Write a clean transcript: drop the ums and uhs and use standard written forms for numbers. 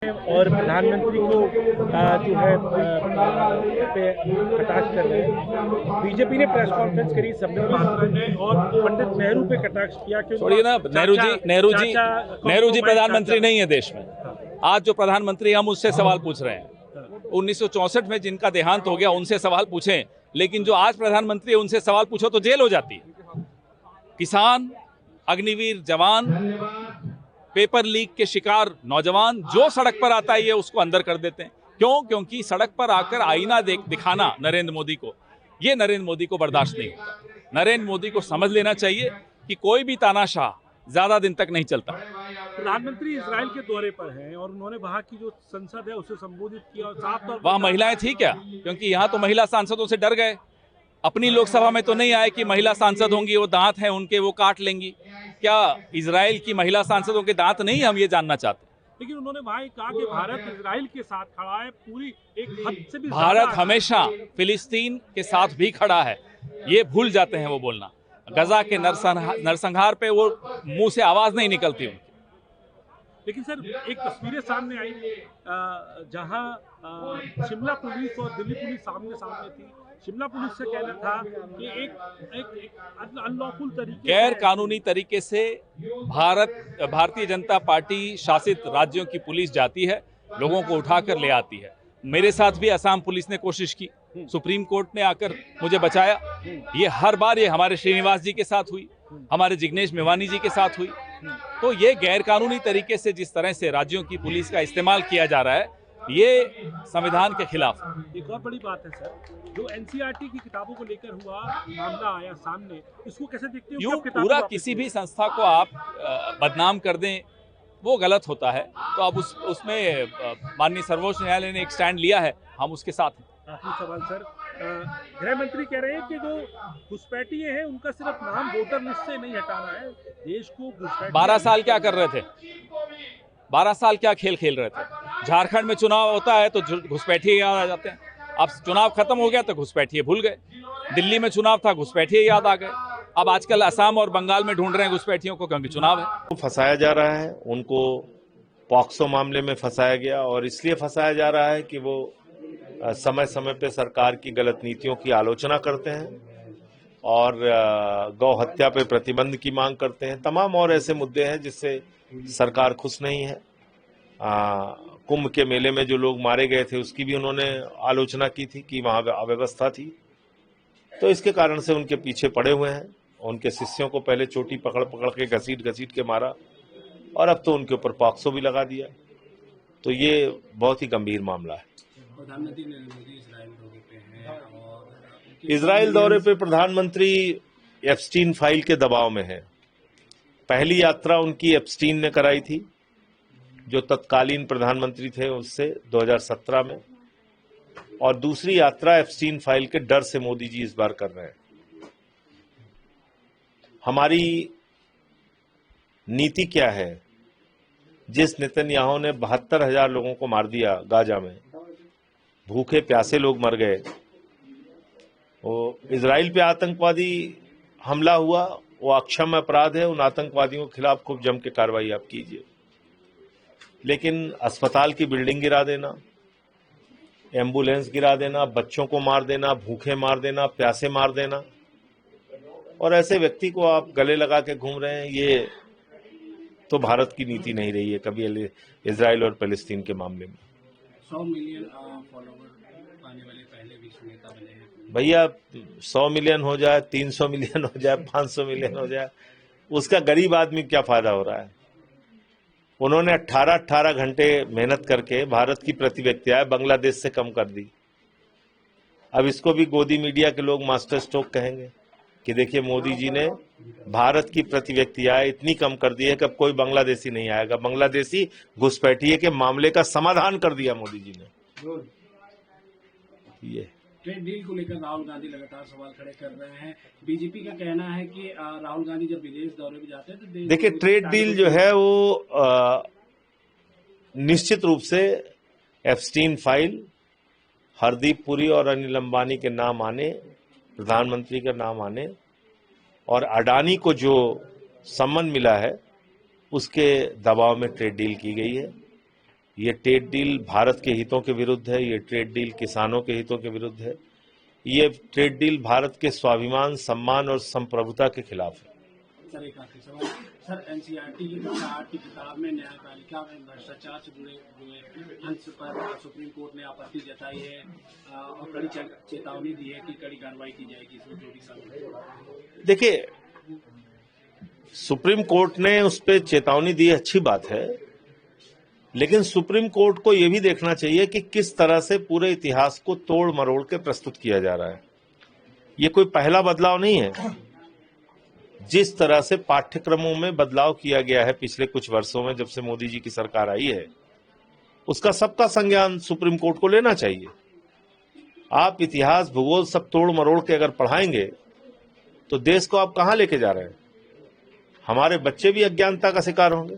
और प्रधानमंत्री को जो है पे कटाक्ष कर रहे हैं। बीजेपी ने प्रेस कॉन्फ्रेंस करी, संबित पात्रा ने, और पंडित नेहरू पे कटाक्ष किया कि छोड़िए ना, नेहरू जी प्रधानमंत्री नहीं है देश में। आज जो प्रधानमंत्री हम उससे सवाल पूछ रहे हैं। 1964 में जिनका देहांत हो गया उनसे सवाल पूछें, लेकिन जो आज प्रधानमंत्री है उनसे सवाल पूछो तो जेल हो जाती है। किसान, अग्निवीर जवान, पेपर लीक के शिकार नौजवान जो सड़क पर आता है ये उसको अंदर कर देते हैं। क्यों? क्योंकि सड़क पर आकर आईना दिखाना नरेंद्र मोदी को, ये नरेंद्र मोदी को बर्दाश्त नहीं होता। नरेंद्र मोदी को समझ लेना चाहिए कि कोई भी तानाशाह ज्यादा दिन तक नहीं चलता। प्रधानमंत्री इजराइल के दौरे पर हैं और उन्होंने वहां की जो संसद है उसे संबोधित किया और साफ तौर पर वहां महिलाएं थी क्या? क्योंकि यहाँ तो महिला सांसदों से डर गए। अपनी लोकसभा में तो नहीं आए कि महिला सांसद होंगी, वो दांत हैं उनके, वो काट लेंगी। क्या इजराइल की महिला सांसदों के दांत नहीं? हम ये जानना चाहते हैं। लेकिन उन्होंने वहां कहा कि भारत इजराइल के साथ खड़ा है, पूरी एक हद से भी भारत हमेशा फिलिस्तीन के साथ भी खड़ा है, ये भूल जाते हैं वो बोलना। गजा के नरसंहार पे वो मुंह से आवाज नहीं निकलती उनकी। लेकिन सर, एक तस्वीरें सामने आई जहां शिमला पुलिस और दिल्ली पुलिस सामने थी। शिमला पुलिस से कहना था कि एक अनलॉफुल तरीके, गैर कानूनी तरीके से भारतीय जनता पार्टी शासित राज्यों की पुलिस जाती है, लोगों को उठाकर ले आती है। मेरे साथ भी असम पुलिस ने कोशिश की, सुप्रीम कोर्ट ने आकर मुझे बचाया। ये हर बार ये हमारे श्रीनिवास जी के साथ हुई, हमारे जिग्नेश मेवानी जी के साथ हुई। तो ये गैर कानूनी तरीके से जिस तरह से राज्यों की पुलिस का इस्तेमाल किया जा रहा है, ये संविधान के खिलाफ। एक और बड़ी बात है सर, जो एनसीईआरटी की किताबों को लेकर हुआ मामला आया सामने, इसको कैसे देखते हो? यूं पूरा किसी भी संस्था को आप बदनाम कर दें, वो गलत होता है। तो अब उसमें माननीय सर्वोच्च न्यायालय ने एक स्टैंड लिया है, हम उसके साथ हैं। आखिरी सवाल सर, गृह मंत्री कह रहे हैं कि जो घुसपैठिए हैं उनका सिर्फ नाम वोटर लिस्ट से नहीं हटाना है, देश को 12 साल क्या कर रहे थे? 12 साल क्या खेल खेल रहे थे? झारखंड में चुनाव होता है तो घुसपैठिए याद आ जाते हैं। अब चुनाव खत्म हो गया तो घुसपैठिए भूल गए। दिल्ली में चुनाव था, घुसपैठिए याद आ गए। अब आजकल असम और बंगाल में ढूंढ रहे हैं घुसपैठियों को, क्योंकि चुनाव है। फंसाया जा रहा है, उनको पॉक्सो मामले में फंसाया गया, और इसलिए फंसाया जा रहा है कि वो समय समय पे सरकार की गलत नीतियों की आलोचना करते हैं और गौ हत्या पे प्रतिबंध की मांग करते हैं। तमाम और ऐसे मुद्दे हैं जिससे सरकार खुश नहीं है। कुंभ के मेले में जो लोग मारे गए थे उसकी भी उन्होंने आलोचना की थी कि वहां अव्यवस्था थी। तो इसके कारण से उनके पीछे पड़े हुए हैं। उनके शिष्यों को पहले चोटी पकड़ पकड़ के घसीट के मारा, और अब तो उनके ऊपर पॉक्सो भी लगा दिया। तो ये बहुत ही गंभीर मामला है। प्रधानमंत्री नरेंद्र मोदी इजराइल दौरे पे हैं और इजराइल दौरे पे प्रधानमंत्री एप्स्टीन फाइल के दबाव में है। पहली यात्रा उनकी एप्स्टीन ने कराई थी, जो तत्कालीन प्रधानमंत्री थे उससे 2017 में, और दूसरी यात्रा एप्स्टीन फाइल के डर से मोदी जी इस बार कर रहे हैं। हमारी नीति क्या है? जिस नेतन्याहू ने 72,000 लोगों को मार दिया गाजा में, भूखे प्यासे लोग मर गए, वो इजराइल पे आतंकवादी हमला हुआ, वो अक्षम्य अपराध है। उन आतंकवादियों के खिलाफ खूब जम के कार्रवाई आप कीजिए। लेकिन अस्पताल की बिल्डिंग गिरा देना, एम्बुलेंस गिरा देना, बच्चों को मार देना, भूखे मार देना, प्यासे मार देना, और ऐसे व्यक्ति को आप गले लगा के घूम रहे हैं, ये तो भारत की नीति नहीं रही है कभी इजराइल और फिलिस्तीन के मामले में। 100 मिलियन फॉलोवर पाने वाले पहले विश्व नेता बने हैं। भैया 100 मिलियन हो जाए, 300 मिलियन हो जाए, 500 मिलियन हो जाए, उसका गरीब आदमी क्या फायदा हो रहा है? उन्होंने 18 घंटे मेहनत करके भारत की प्रति व्यक्ति आय बांग्लादेश से कम कर दी। अब इसको भी गोदी मीडिया के लोग मास्टर स्ट्रोक कहेंगे कि देखिए मोदी जी ने भारत की प्रति व्यक्ति आय इतनी कम कर दी है कि अब कोई बांग्लादेशी नहीं आएगा। बांग्लादेशी घुसपैठिए के मामले का समाधान कर दिया मोदी जी ने। ये ट्रेड डील को लेकर राहुल गांधी लगातार सवाल खड़े कर रहे हैं। बीजेपी का कहना है कि राहुल गांधी जब विदेश दौरे पे जाते हैं तो देखिए, ट्रेड डील जो है वो निश्चित रूप से एप्स्टीन फाइल, हरदीप पुरी और अनिल अंबानी के नाम आने, प्रधानमंत्री का नाम आने, और अडानी को जो सम्मान मिला है उसके दबाव में ट्रेड डील की गई है। ये ट्रेड डील भारत के हितों के विरुद्ध है, ये ट्रेड डील किसानों के हितों के विरुद्ध है, ये ट्रेड डील भारत के स्वाभिमान, सम्मान और संप्रभुता के खिलाफ है। सर एक आखिरी सवाल, सर एनसीईआरटी की कक्षा 8 की किताब में न्यायपालिका में भ्रष्टाचार से जुड़े हुए अंश पर सुप्रीम कोर्ट ने आपत्ति जताई है और कड़ी चेतावनी दी है कि कड़ी कार्रवाई की जाएगी इसमें जो भी शामिल। देखिए, सुप्रीम कोर्ट ने उस पर चेतावनी दी, अच्छी बात है, लेकिन सुप्रीम कोर्ट को यह भी देखना चाहिए कि किस तरह से पूरे इतिहास को तोड़ मरोड़ के प्रस्तुत किया जा रहा है। ये कोई पहला बदलाव नहीं है। जिस तरह से पाठ्यक्रमों में बदलाव किया गया है पिछले कुछ वर्षों में, जब से मोदी जी की सरकार आई है, उसका सबका संज्ञान सुप्रीम कोर्ट को लेना चाहिए। आप इतिहास, भूगोल सब तोड़ मरोड़ के अगर पढ़ाएंगे तो देश को आप कहां लेके जा रहे हैं? हमारे बच्चे भी अज्ञानता का शिकार होंगे।